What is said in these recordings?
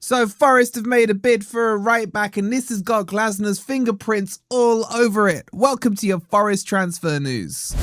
So Forest have made a bid for a right back, and this has got Glasner's fingerprints all over it. Welcome to your Forest transfer news.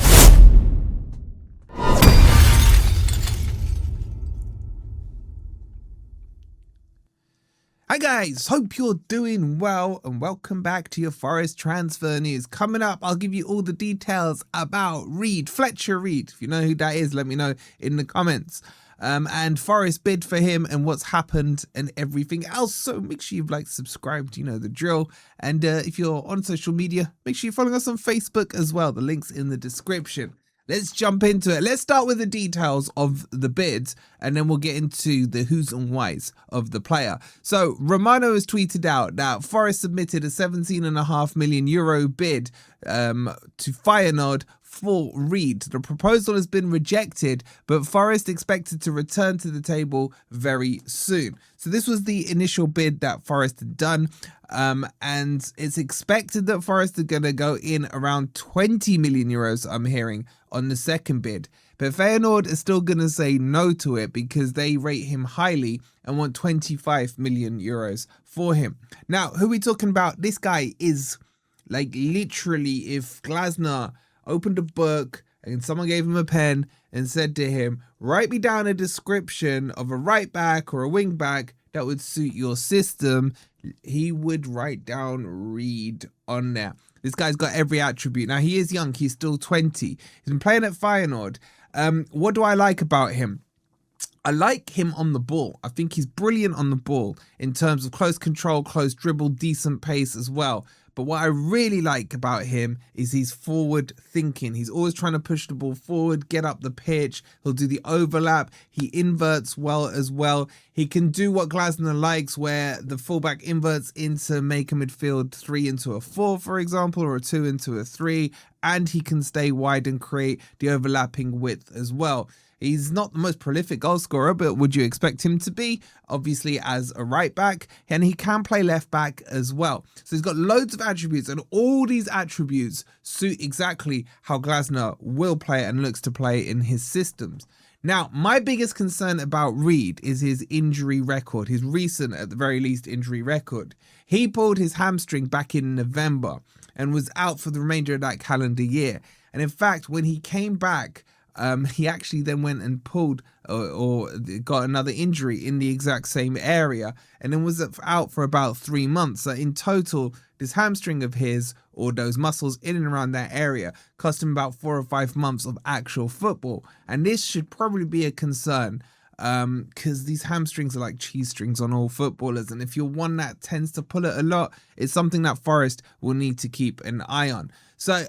Hi guys, hope you're doing well and welcome back to your Forest transfer news. Coming up, I'll give you all the details about Read, Fletcher Read. If you know who that is, let me know in the comments. And Forest bid for him and what's happened and everything else. So make sure you've subscribed, you know the drill. And if you're on social media, make sure you're following us on Facebook as well. The link's in the description. Let's jump into it. Let's start with the details of the bids, and then we'll get into the who's and whys of the player. So Romano has tweeted out that Forest submitted a €17.5 million bid to Feyenoord for Read. The proposal has been rejected, but Forest expected to return to the table very soon. So this was the initial bid that Forest had done, and it's expected that Forest are going to go in around €20 million, I'm hearing, on the second bid. But Feyenoord is still going to say no to it because they rate him highly and want €25 million for him. Now, who are we talking about? This guy is literally, if Glasner opened a book and someone gave him a pen and said to him, write me down a description of a right back or a wing back that would suit your system, he would write down Read on there. This guy's got every attribute. Now, he is young. He's still 20. He's been playing at Feyenoord. What do I like about him? I like him on the ball. I think he's brilliant on the ball in terms of close control, close dribble, decent pace as well. But what I really like about him is he's forward thinking. He's always trying to push the ball forward, get up the pitch. He'll do the overlap. He inverts well as well. He can do what Glasner likes, where the fullback inverts into make a midfield 3 into a 4, for example, or a 2 into a 3. And he can stay wide and create the overlapping width as well. He's not the most prolific goal scorer, but would you expect him to be? Obviously, as a right back, and he can play left back as well. So he's got loads of attributes, and all these attributes suit exactly how Glasner will play and looks to play in his systems. Now, my biggest concern about Read is his injury record, his recent, at the very least, injury record. He pulled his hamstring back in November and was out for the remainder of that calendar year. And in fact, when he came back, he actually then went and pulled or got another injury in the exact same area and then was out for about 3 months. So in total, this hamstring of his, or those muscles in and around that area, cost him about 4 or 5 months of actual football. And this should probably be a concern because these hamstrings are like cheese strings on all footballers. And if you're one that tends to pull it a lot, it's something that Forest will need to keep an eye on. So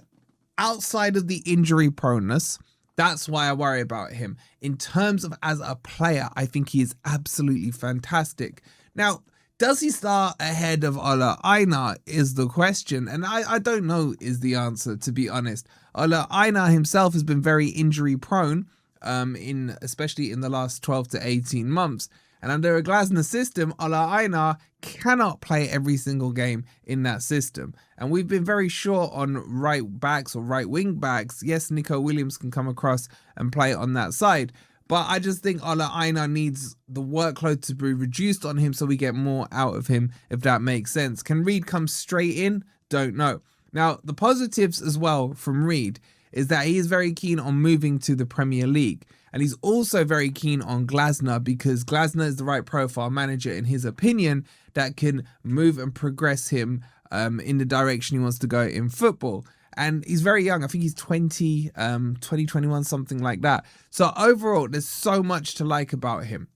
outside of the injury proneness, that's why I worry about him. In terms of as a player, I think he is absolutely fantastic. Now, does he start ahead of Oliver Glasner is the question. And I don't know is the answer, to be honest. Oliver Glasner himself has been very injury prone, especially in the last 12 to 18 months. And under a Glasner system, Oliver Glasner cannot play every single game in that system. And we've been very short on right backs or right wing backs. Yes, Nico Williams can come across and play on that side. But I just think Oliver Glasner needs the workload to be reduced on him so we get more out of him, if that makes sense. Can Read come straight in? Don't know. Now, the positives as well from Read is that he is very keen on moving to the Premier League. And he's also very keen on Glasner because Glasner is the right profile manager, in his opinion, that can move and progress him in the direction he wants to go in football. And he's very young. I think he's 21, something like that. So overall, there's so much to like about him.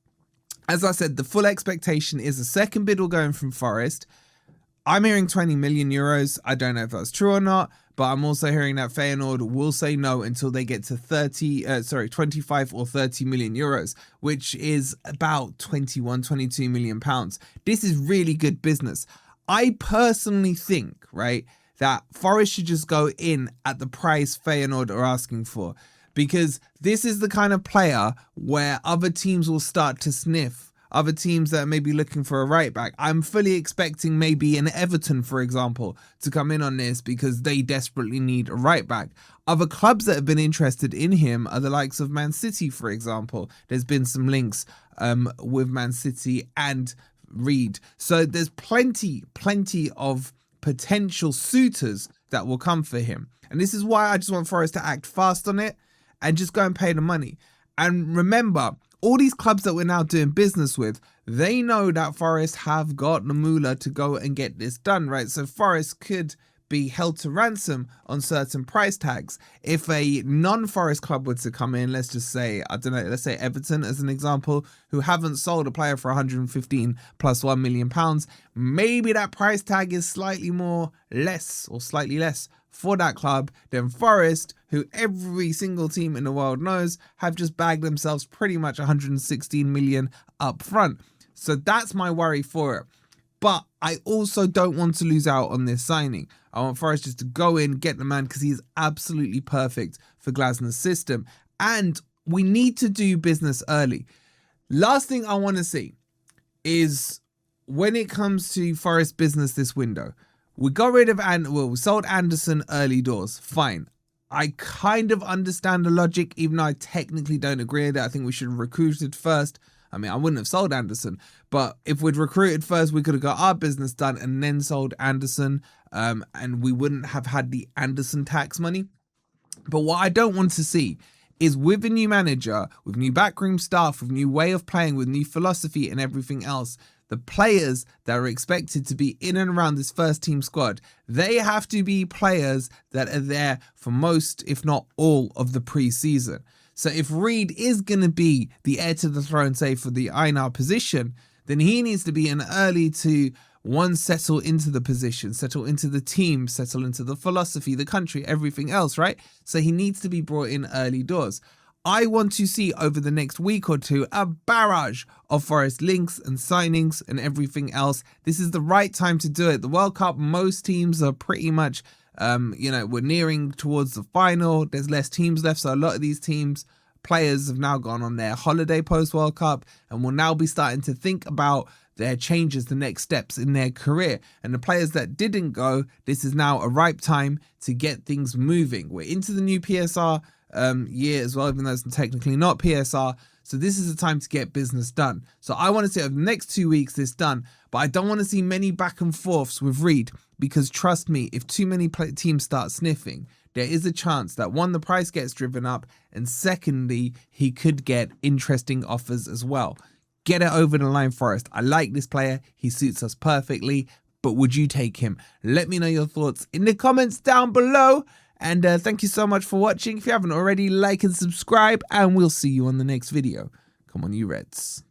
As I said, the full expectation is a second bid will go in from Forest. I'm hearing €20 million. I don't know if that's true or not, but I'm also hearing that Feyenoord will say no until they get to 25 or 30 million euros, which is about 22 million pounds. This is really good business. I personally think, right, that Forest should just go in at the price Feyenoord are asking for, because this is the kind of player where other teams will start to sniff. Other teams that may be looking for a right back. I'm fully expecting maybe an Everton, for example, to come in on this because they desperately need a right back. Other clubs that have been interested in him are the likes of Man City, for example. There's been some links with Man City and Read. So there's plenty of potential suitors that will come for him. And this is why I just want Forest to act fast on it and just go and pay the money. And remember, all these clubs that we're now doing business with, they know that Forest have got the moolah to go and get this done, right? So Forest could be held to ransom on certain price tags. If a non-Forest club were to come in, let's just say, I don't know, let's say Everton as an example, who haven't sold a player for 115 plus £1 million, maybe that price tag is slightly less for that club than Forest, who every single team in the world knows have just bagged themselves pretty much 116 million up front. So that's my worry for it. But I also don't want to lose out on this signing. I want Forest just to go in, get the man, because he is absolutely perfect for Glasner's system. And we need to do business early. Last thing I want to see is when it comes to Forest business this window, we got rid of we sold Anderson early doors. Fine. I kind of understand the logic, even though I technically don't agree with it. I think we should have recruited first. I mean, I wouldn't have sold Anderson, but if we'd recruited first, we could have got our business done and then sold Anderson, and we wouldn't have had the Anderson tax money. But what I don't want to see is with a new manager, with new backroom staff, with new way of playing, with new philosophy and everything else, the players that are expected to be in and around this first team squad, they have to be players that are there for most, if not all, of the pre-season. So if Read is going to be the heir to the throne, say for the Einar position, then he needs to be in early to settle into the position, settle into the team, settle into the philosophy, the country, everything else, right? So he needs to be brought in early doors. I want to see over the next week or two a barrage of Forest links and signings and everything else. This is the right time to do it. The World Cup, most teams are pretty much, we're nearing towards the final. There's less teams left. So a lot of these players have now gone on their holiday post-World Cup and will now be starting to think about their changes, the next steps in their career. And the players that didn't go, this is now a ripe time to get things moving. We're into the new PSR year as well, even though it's technically not PSR. So this is the time to get business done. So I want to see over the next 2 weeks this done, but I don't want to see many back and forths with Read, because trust me, if too many teams start sniffing, there is a chance that one, the price gets driven up, and secondly, he could get interesting offers as well. Get it over the line, Forest. I like this player. He suits us perfectly, but would you take him? Let me know your thoughts in the comments down below. And thank you so much for watching. If you haven't already, like and subscribe, and we'll see you on the next video. Come on, you Reds.